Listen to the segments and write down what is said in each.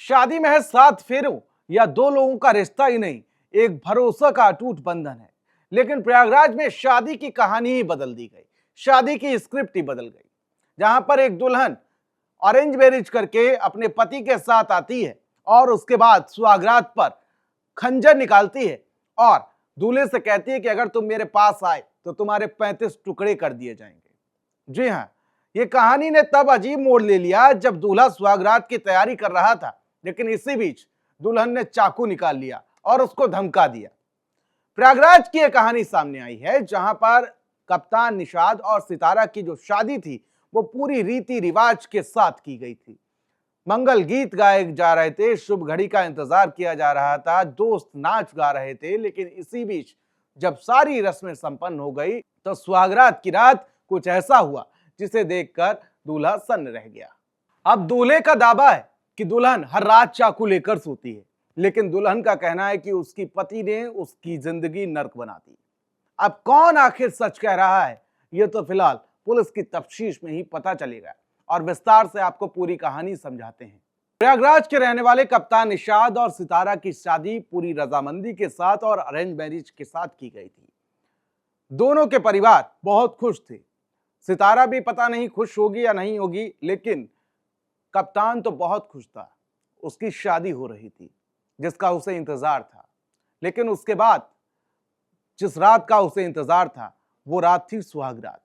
शादी महज 7 फेरों या 2 लोगों का रिश्ता ही नहीं, एक भरोसा का अटूट बंधन है। लेकिन प्रयागराज में शादी की कहानी ही बदल दी गई, शादी की स्क्रिप्ट ही बदल गई। जहां पर एक दुल्हन अरेंज मैरिज करके अपने पति के साथ आती है और उसके बाद सुहागरात पर खंजर निकालती है और दूल्हे से कहती है कि अगर तुम मेरे पास आए तो तुम्हारे 35 टुकड़े कर दिए जाएंगे। जी हाँ, ये कहानी ने तब अजीब मोड़ ले लिया जब दूल्हा सुहागरात की तैयारी कर रहा था, लेकिन इसी बीच दुल्हन ने चाकू निकाल लिया और उसको धमका दिया। प्रयागराज की यह कहानी सामने आई है जहां पर कप्तान निषाद और सितारा की जो शादी थी वो पूरी रीति रिवाज के साथ की गई थी। मंगल गीत गाए जा रहे थे, शुभ घड़ी का इंतजार किया जा रहा था, दोस्त नाच गा रहे थे। लेकिन इसी बीच जब सारी रस्में संपन्न हो गई तो सुहागरात की रात कुछ ऐसा हुआ जिसे देखकर दूल्हा सन्न रह गया। अब दूल्हे का दावा है कि दुल्हन हर रात चाकू लेकर सोती है, लेकिन दुल्हन का कहना है कि उसकी पति ने उसकी जिंदगी नर्क बना दी। अब कौन आखिर सच कह रहा है, यह तो फिलहाल पुलिस की तफ्तीश में ही पता चलेगा और विस्तार से आपको पूरी कहानी समझाते हैं। प्रयागराज के रहने वाले कप्तान निषाद और सितारा की शादी पूरी रजामंदी के साथ और अरेंज मैरिज के साथ की गई थी। दोनों के परिवार बहुत खुश थे। सितारा भी पता नहीं खुश होगी या नहीं होगी, लेकिन कप्तान तो बहुत खुश था। उसकी शादी हो रही थी जिसका उसे इंतजार था। लेकिन उसके बाद जिस रात का उसे इंतजार था वो रात थी सुहागरात।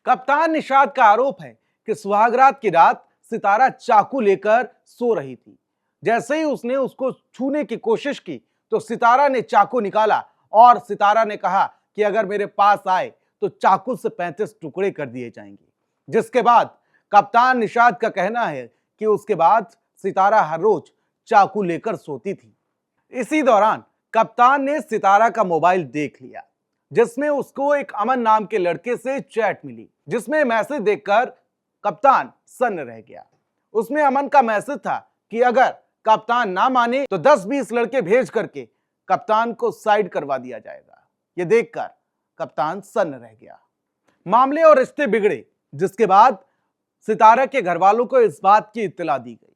कप्तान निषाद का आरोप है कि सुहागरात की रात सितारा चाकू लेकर सो रही थी। जैसे ही उसने उसको छूने की कोशिश की तो सितारा ने चाकू निकाला और सितारा ने कहा कि अगर मेरे पास आए तो चाकू से 35 टुकड़े कर दिए जाएंगे। जिसके बाद कप्तान निषाद का कहना है कि उसके बाद सितारा हर रोज चाकू लेकर सोती थी। इसी दौरान कप्तान ने सितारा का मोबाइल देख लिया जिसमें उसको एक अमन नाम के लड़के से चैट मिली, जिसमें मैसेज देखकर कप्तान सन्न रह गया। उसमें अमन का मैसेज था कि अगर कप्तान ना माने तो 10-20 लड़के भेज करके कप्तान को साइड करवा दिया जाएगा। यह देखकर कप्तान सन्न रह गया। मामले और रिश्ते बिगड़े, जिसके बाद सितारा के घर वालों को इस बात की इत्तला दी गई।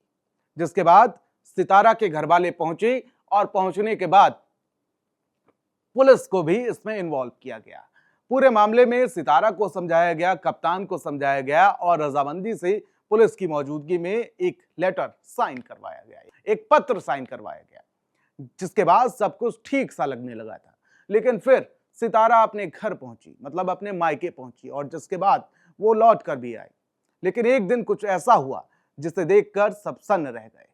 जिसके बाद सितारा के घर वाले पहुंचे और पहुंचने के बाद पुलिस को भी इसमें इन्वॉल्व किया गया। पूरे मामले में सितारा को समझाया गया, कप्तान को समझाया गया और रजामंदी से पुलिस की मौजूदगी में एक लेटर साइन करवाया गया, एक पत्र साइन करवाया गया। जिसके बाद सब कुछ ठीक सा लगने लगा था। लेकिन फिर सितारा अपने घर पहुंची, मतलब अपने मायके पहुंची, और जिसके बाद वो लौट कर भी आई। लेकिन एक दिन कुछ ऐसा हुआ जिसे देखकर सब सन्न रह गए।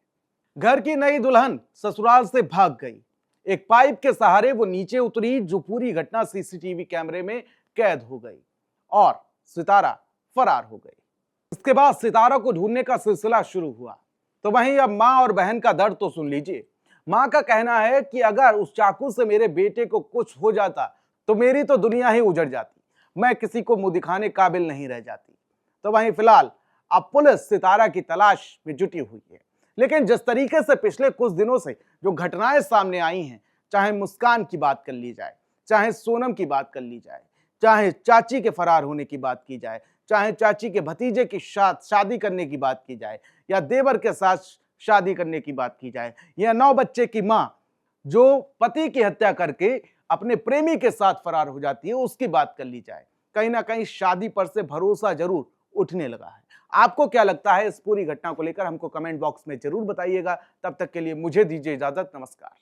घर की नई दुल्हन ससुराल से भाग गई। एक पाइप के सहारे वो नीचे उतरी, जो पूरी घटना सीसीटीवी कैमरे में कैद हो गई और सितारा फरार हो गई। इसके बाद सितारा को ढूंढने का सिलसिला शुरू हुआ। तो वहीं अब मां और बहन का दर्द तो सुन लीजिए। मां का कहना है कि अगर उस चाकू से मेरे बेटे को कुछ हो जाता तो मेरी तो दुनिया ही उजड़ जाती, मैं किसी को मुंह दिखाने काबिल नहीं रह जाती। तो वहीं फिलहाल अब पुलिस सितारा की तलाश में जुटी हुई है। लेकिन जिस तरीके से पिछले कुछ दिनों से जो घटनाएं सामने आई हैं, चाहे मुस्कान की बात कर ली जाए, चाहे सोनम की बात कर ली जाए, चाहे चाची के फरार होने की बात की जाए, चाहे चाची के भतीजे की शादी करने की बात की जाए, या देवर के साथ शादी करने की बात की जाए, या 9 बच्चे की मां जो पति की हत्या करके अपने प्रेमी के साथ फरार हो जाती है, उसकी बात कर ली जाए, कहीं ना कहीं शादी पर से भरोसा जरूर उठने लगा है। आपको क्या लगता है इस पूरी घटना को लेकर, हमको कमेंट बॉक्स में जरूर बताइएगा। तब तक के लिए मुझे दीजिए इजाजत। नमस्कार।